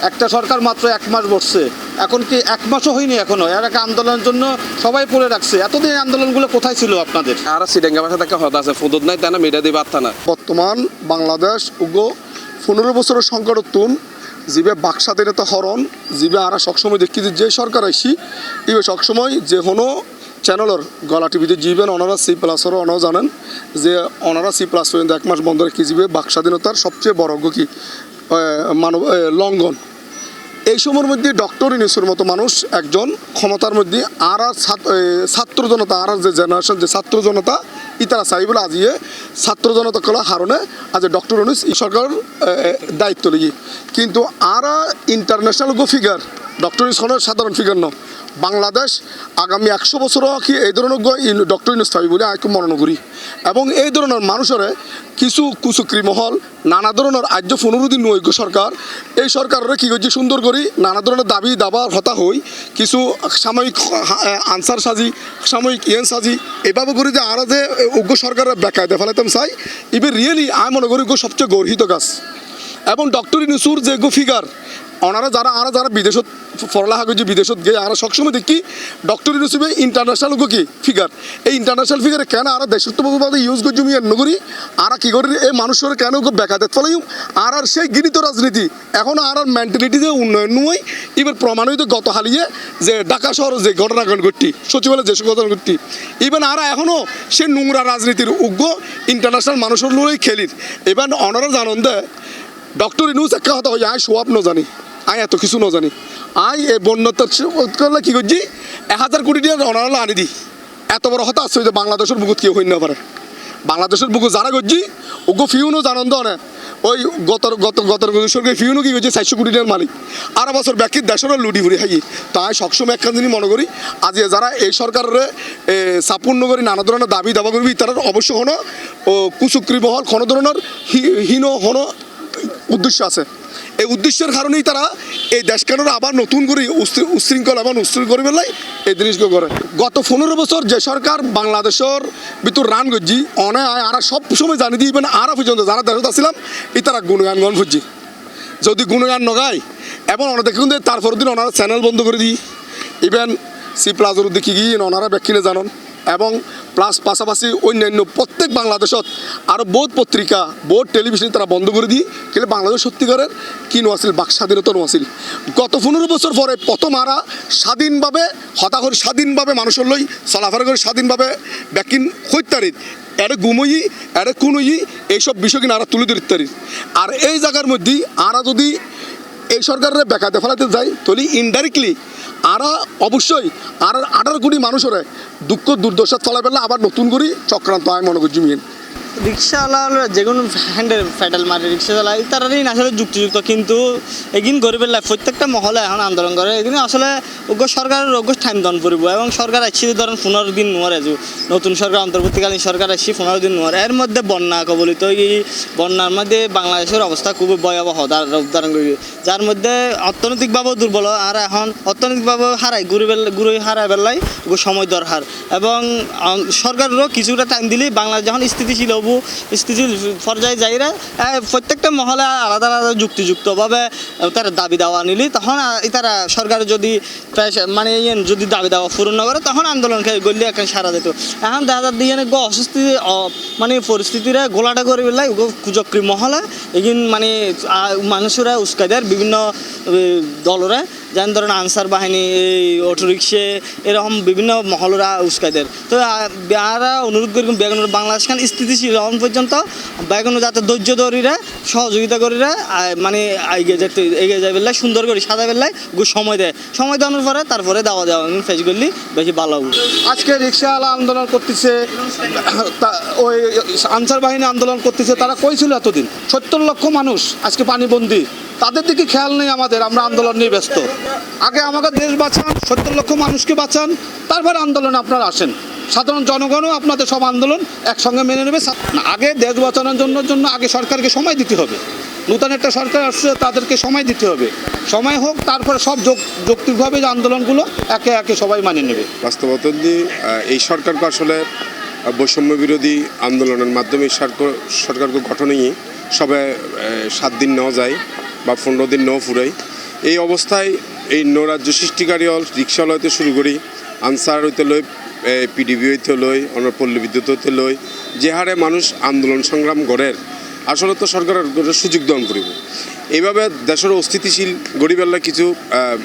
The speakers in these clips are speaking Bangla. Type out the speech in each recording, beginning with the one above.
একটা সরকার মাত্র 1 মাস বসছে, এখন কি 1 মাসও হয়নি এখনো, এর একটা আন্দোলনের জন্য সবাই পড়ে রাখছে। এতদিন আন্দোলনগুলো কোথায় ছিল আপনাদের? আর সিডাঙ্গা ভাষা থেকে হদ আছে ফুদুদ নাই তাই না মেডা দিয়ে বার্তা না। বর্তমান বাংলাদেশ উগো 15 বছরের সংকটতুন যিবে বাক স্বাধীনতা হরণ যিবে আরা সবসময় দেখি যে সরকার আইসি ইবে সবসময় যে কোনো চ্যানেলের গলা টিভিতে জিবেন ওনারা C+'ও ওনারা জানেন যে ওনারা C+ পর্যন্ত 1 মাস বন্ধ রেখে যাবে বাক স্বাধীনতার সবচেয়ে বড় কি মানব লঙ্ঘন। এই সময়ের মধ্যে ডক্টর ইউনূসের মতো মানুষ একজন ক্ষমতার মধ্যে আর ছাত্র জনতা আর যে জেনারেশন যে ছাত্র জনতা ইতারা চাই বলে আজিয়ে ছাত্র জনতা কলা হারণে আজ ডক্টর ইউনূস এই সরকার দায়িত্ব লিগি, কিন্তু আর ইন্টারন্যাশনাল গো ফিগার ডক্টর ইউনূস কোনো সাধারণ ফিগার ন। বাংলাদেশ আগামী 100 বছরও কি এই ধরনের ডক্টর ইউনূস থাকবে বলে আমি মনে করি। এবং এই ধরনের মানুষের কিছু কুচুকরি মহল নানা ধরনের আর্য 15 দিন নৈক্য সরকার এই সরকারের কী করছে সুন্দর করি নানা ধরনের দাবি দাবার হতা হই কিছু সাময়িক আনসার সাজি সাময়িক সাজি এভাবে করি যে আর যে উগ্র সরকারের বেকায়দা ফেলাতাম চাই ইবে রিয়েলি আমি মনে করি সবচেয়ে গর্হিত কাজ। এবং ডক্টর ইউনূসের যে গো ফিগার ওনারা যারা বিদেশত পড়ালেখা করছে বিদেশত গিয়ে আমরা সবসময় দেখি ডক্টর ইউনূস ইন্টারন্যাশনাল কি ফিগার। এই ইন্টারন্যাশনাল ফিগারে কেন আর দেশত্ববাদী ইউজ করছি আমি এন্ন করি আর কী করি এই মানুষের কেন বেকায়দাত ফেলাইম আর সেই গৃহীত রাজনীতি এখন আর মেন্টালিটি যে উন্নয়ন নয় এবার প্রমাণিত গত হালিয়ে যে ঢাকা শহর যে ঘটনাঘট ঘটটি সচিবালয় যে ঘটনা ঘটটি ইভেন আর এখনও সে নোংরা রাজনীতির উগ্র ইন্টারন্যাশনাল মানুষের লড়াই খেলির। এবার ওনারা জানন দে ডক্টর ইউনূস একটা কথা হয়ে আয় সোয়াব ন জানি আয় এত কিছু ন জানি আয় এই বন্যতার করলে কী করছি 1000 কোটি টাকা ওনারা আনি দিই এত বড় হতা আসছে যে বাংলাদেশের বুকুত কেউ হইন না পারে। বাংলাদেশের বুকুত যারা করছি ওগো ফিউনও জানন্দ না ওই গত সরকার ফিউনও কী করছে 400 কোটি টাকার মালিক আর বছর ব্যাকির দেশেরও লুটি ফুরি খাই। তাই সবসময় একখান জিনিস মনে করি আজ যারা এই সরকারের সাপূর্ণ করি নানা ধরনের দাবি দাবা করবি তারা অবশ্য কোনো কুচুকরি মহল কোনো ধরনের হীন কোনো উদ্দেশ্য আছে। এই উদ্দেশ্যের কারণেই তারা এই দেশখানের আবার নতুন করে উশৃঙ্খল এবং উশৃঙ্খল করে ফেলাই এই জিনিসগুলো করে। গত 15 বছর যে সরকার বাংলাদেশের ভিতর রান করছি অনে আর সব সময় জানি দিবেন আর পর্যন্ত যারা দেশত আসছিলাম এই তারা গুণগান গণ খুঁজছি যদি গুণগান নগায় এবং ওনা দেখুন তারপর দিন ওনারা চ্যানেল বন্ধ করে দিই ইভেন C+'র দেখি গিয়ে ওনারা ব্যাখ্যিনে জানন এবং প্লাস পাশাপাশি অন্যান্য প্রত্যেক বাংলাদেশত আরও বহুত পত্রিকা বহুত টেলিভিশন তারা বন্ধ করে দিই কিন্তু বাংলাদেশ সত্যিকারের কি নোয়াছিল বাক স্বাধীনতা নোয়াছিল। গত 15 বছর পরে প্রথম আরা স্বাধীনভাবে হতাহর স্বাধীনভাবে মানুষের লই চলাফেরা করে স্বাধীনভাবে ব্যাকিন হইতারিত এর গুমই এর কুনই এইসব বিষয় কিনা আরা তুলে ধরতে। আর এই জায়গার মধ্যেই আরা যদি এই সরকারের বেকায়দা ফেলাতে যায় তাহলে ইনডাইরেক্টলি আরা অবশ্যই আর 18 কোটি মানুষের দুঃখ দুর্দশা ফলা পেলে আবার নতুন করে চক্রান্ত আমি মনে করছি মেন রিক্সাওয়ালা যে কোনো হ্যান্ডেল ফেডাল মারে রিক্সা চালায় তারাই আসলে যুক্তিযুক্ত কিন্তু এগিন গরিবের লাইফ প্রত্যেকটা মহলে এখন আন্দোলন করে এগিন আসলে ওগো সরকারের ওগো টাইম দন পড়ব এবং সরকার আসছি ধরেন 15 দিন নোয়ারে যে নতুন সরকার অন্তর্বর্তীকালীন সরকার আসছি 15 দিন নোয়ারে এর মধ্যে বন্যা কবলিত এই বন্যার মধ্যে বাংলাদেশের অবস্থা খুবই ভয়াবহ উদাহরণ করি যার মধ্যে অর্থনৈতিকভাবেও দুর্বল আর এখন অর্থনৈতিকভাবে হারায় গুরুই হারায় বেলায় ওগো সময় দরকার এবং সরকারেরও কিছুটা টাইম দিলেই বাংলাদেশ যখন স্থিতিশীল স্থিতিশীল পর্যায়ে যাইরা প্রত্যেকটা মহলে আলাদা আলাদা যুক্তিযুক্তভাবে তারা দাবি দাওয়া নিলি তখন তারা সরকার যদি মানে যদি দাবি দাওয়া পূরণ না করে তখন আন্দোলন গড়লে একটা সারা দিত। এখন দাদা দিয়ে অস্বস্তি মানে পরিস্থিতিরা গোলাটা করে বেলায় কুচক্রি মহলে এগিন মানে মানুষরা উস্কাই দেয় বিভিন্ন দলরা যেমন ধরেন আনসার বাহিনী এই অটোরিক্সে এরকম বিভিন্ন মহলরা উস্কাই দেয়। তো আরা অনুরোধ করি বেগুন বাংলাদেশ খান স্থিতিশীল এখন পর্যন্ত বেগুন যাতে ধৈর্য ধরিরা সহযোগিতা করিরা মানে এগিয়ে যাই বেলায় সুন্দর করি সাদা বেলায় সময় দেওয়ানোর পরে তারপরে দেওয়া ফেস করলে বেশি ভালো হবে। আজকে রিক্সাওয়ালা আন্দোলন করতেছে ওই আনসার বাহিনী আন্দোলন করতেছে তারা কই ছিল এতদিন 70 লক্ষ মানুষ আজকে পানিবন্দী তাদের দিকে খেয়াল নেই আমাদের আমরা আন্দোলন নিয়ে ব্যস্ত। আগে আমাকে দেশ বাঁচান 70 লক্ষ মানুষকে বাঁচান তারপরে আন্দোলনে আপনারা আসেন সাধারণ জনগণও আপনাদের সব আন্দোলন একসঙ্গে মেনে নেবে। আগে দেশ বাঁচানোর জন্য আগে সরকারকে সময় দিতে হবে নতুন একটা সরকার আসছে তাদেরকে সময় দিতে হবে সময় হোক তারপরে সব যৌক্তিকভাবে যে আন্দোলনগুলো একে একে সবাই মানিয়ে নেবে। বাস্তবতা এই সরকারকে আসলে বৈষম্য বিরোধী আন্দোলনের মাধ্যমে সরকারকে গঠনেই সবে 7 দিন নেওয়া যায় বা 15 দিন নেওয়া ফুরাই এই অবস্থায় এই নৈরাজ্য সৃষ্টিকারী হল রিক্সা লইতে শুরু করি, আনসার হইতে লই, পিডিবি হইতে লই, অন্য পল্লী বিদ্যুৎ হইতে লই, যে হারে মানুষ আন্দোলন সংগ্রাম গড়ের আসলে তো সরকারের সুযোগ দান করিব। এইভাবে দেশের অস্থিতিশীল গরিবেল্লা কিছু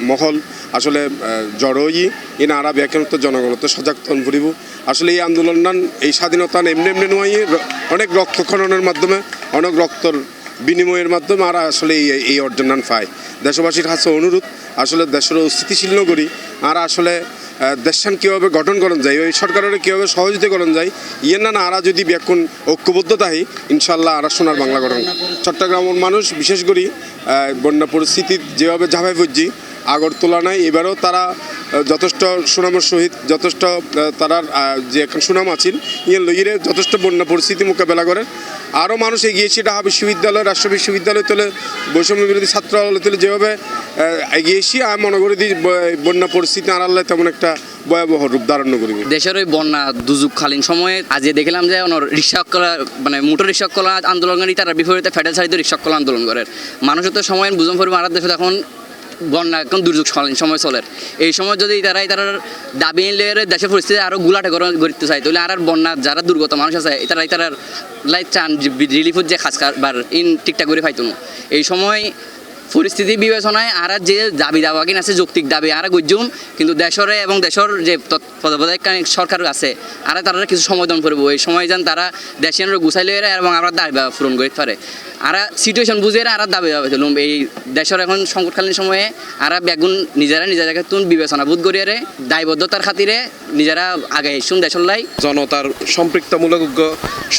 মহল আসলে জড়ই ইন আরা ব্যাখ্যানত জনগণত সজাগ তন করিব। আসলে এই আন্দোলন নান এই স্বাধীনতা এমনি এমনি নয়, অনেক রক্ত খননের মাধ্যমে, অনেক রক্তর বিনিময়ের মাধ্যমে আর আসলে এই অর্জন নান পায়। দেশবাসীর কাছে অনুরোধ, আসলে দেশের স্থিতিশীল করি আর আসলে দেশান কীভাবে গঠন করা যায়, ওই সরকারের কীভাবে সহযোগিতা করা যায়, ইয়ে না আরা যদি ব্যাকুণ ঐক্যবদ্ধ তাই ইনশাল্লাহ আরা সোনার বাংলা গঠন। চট্টগ্রামের মানুষ বিশেষ করে বন্যা পরিস্থিতি যেভাবে ঝাঁপাই পড়ছি আগর তুলনায় এবারও তারা যথেষ্ট সুনামের সহিত যথেষ্ট তারা যে এখন সুনাম আছেন ইয়ে লইরে যথেষ্ট বন্যা পরিস্থিতি মোকাবেলা করে। আরও মানুষ এগিয়েছে ঢাকা বিশ্ববিদ্যালয়, রাষ্ট্র বিশ্ববিদ্যালয় তুলে, বৈষম্য বিরোধী ছাত্র আন্দোলন তুলে যেভাবে এগিয়েছি আমি মনে করি বন্যা পরিস্থিতি আড়ালে তেমন একটা ভয়াবহ রূপ ধারণ করিব। দেশের ওই বন্যা দুর্যোগকালীন সময়ে আজকে দেখলাম যে রিক্সা মানে মোটর রিক্সা আন্দোলনকারী তারা বিপরীতে ফেডারেল সাইড রিক্সা আন্দোলন করে মানুষের তো সময় বুঝন পড়বে আর দেশে এখন বন্যা এখন দুর্যোগকালীন সময় চলে। এই সময় যদি তারা দাবি নিলে দেশের পরিস্থিতি আরও গুলাটে করতে চায় তাহলে আর বন্যা যারা দুর্গত মানুষ আছে তারা লাইক চান রিলিফের যে খাস কারবার ইন ঠিকঠাক করে পাইতো না। এই সময় পরিস্থিতি বিবেচনায় আর যে দাবি দাওয়া কিনা আছে যৌক্তিক দাবি আর গুজুম, কিন্তু দেশরে এবং দেশের যে তত্ত্বাবধায়ক সরকার আছে আর তারা কিছু সমাধান করবো। এই সময় যান তারা দেশের গুছাই লইরা এবং আমরা দাবি পূরণ করতে পারে আর সিচুয়েশন বুঝে আর দাবি দাওয়া তুলুম। এই দেশের এখন সংকটকালীন সময়ে আর বেগুন নিজেরাকে তুন বিবেচনা বোধ করিয়ে দায়বদ্ধতার খাতিরে নিজেরা আগে এসুন দেশের লাই জনতার সম্পৃক্তমূলক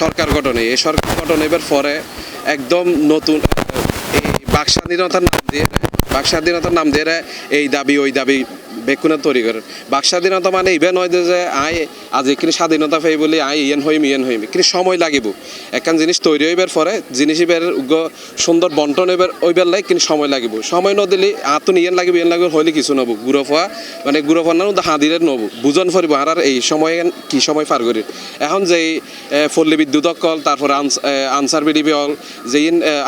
সরকার গঠনে, এই সরকার গঠন এবার পরে একদম নতুন এই বাক স্বাধীনতার নাম দিয়ে এই দাবি ওই দাবি বেকুনা তৈরি করে। বাক স্বাধীনতা মানে ইভেন হয় যে আজ এখানে স্বাধীনতা পাই বলে ইয়েন হইম কিন্তু সময় লাগিব। একখান জিনিস তৈরি হইবার পরে জিনিস এবার সুন্দর বন্টন এবার ওইবার লাগে কিন্তু সময় লাগিব। সময় ন দিলে আতুন ইয়েন লাগবে হইলে কিছু নব গুড়ফা মানে গুড়ফা না হাঁদিরে নব বুঝন ফরিব আর এই সময় কি সময় পার করি। এখন যে পল্লী বিদ্যুৎ কল তারপরে আনসার বিডিবি হল যে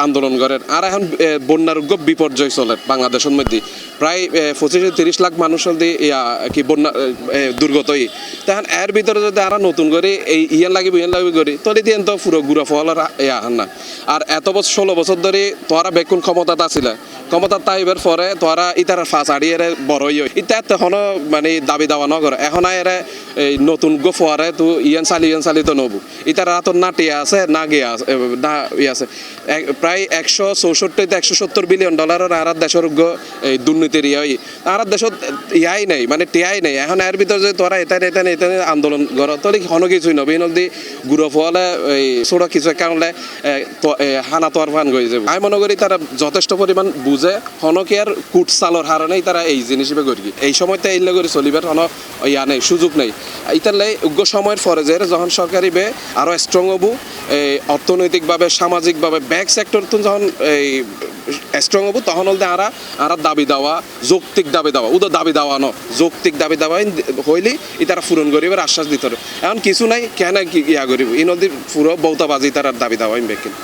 আন্দোলন করেন আর এখন বন্যার বিপর্যয় চলে বাংলাদেশের মধ্যে প্রায় 25-30 লাখ মানুষ কি বন্যা দুর্গতই। তখন এর ভিতরে যদি আর নতুন করে এই ইয়ে লাগবে করি তলে দিয়ে তো পুরো গুড়া ফলার আহান না। আর এত বছর 16 বছর ধরে তোরা বেকুন ক্ষমতাটা ছিল, ক্ষমতা তাইবার পরে তোরা ইতার ফাঁস আড়িয়ে বড়ই ইতা তখনও মানে দাবি দাওয়া নগর এখন এর এই নতুন ফোয়ারে তো ইয়ান চালি তো নবু ইতার তো না টিয়া আছে না গিয়ে আছে না ইয়ে আছে প্রায় 164-170 বিলিয়ন ডলারের আর দেশের এই দুর্নীতির ইয়ে আর দেশত ইয়াই নেই মানে টিয়াই নেই। এখন এর ভিতরে যে তোরা এটা আন্দোলন কর তাহলে হনো কিছুই নবী নদী গুড়ো ফোয়ালে এই ছোট কিছু কারণে হানা তোয়ার ফান গয়ে যাবে। আমি মনে করি তারা যথেষ্ট পরিমাণ বুঝে হনকে আর কুট চালর হারানেই তারা এই জিনিস হিসেবে করি এই সময়তে এই করে চলিবার হন ইয়া নেই সুযোগ নেই। ইতারলে উগ্র সময়ের ফরেজের যখন সরকারি বে আরও স্ট্রং হবো অর্থনৈতিকভাবে সামাজিকভাবে ব্যাক সেক্টর তো যখন এই স্ট্রং হবো তখন হলতে আর দাবি দেওয়া যৌক্তিক দাবি দেওয়া উদর দাবি দেওয়া ন যৌক্তিক দাবি দেওয়া হইলে তারা পূরণ করিবার আশ্বাস দিতে হবে। এখন কিছু নাই কেন ইয়া করিব এই নদীর পুরো বৌতাবাজি তার দাবি দেওয়া বেকিন।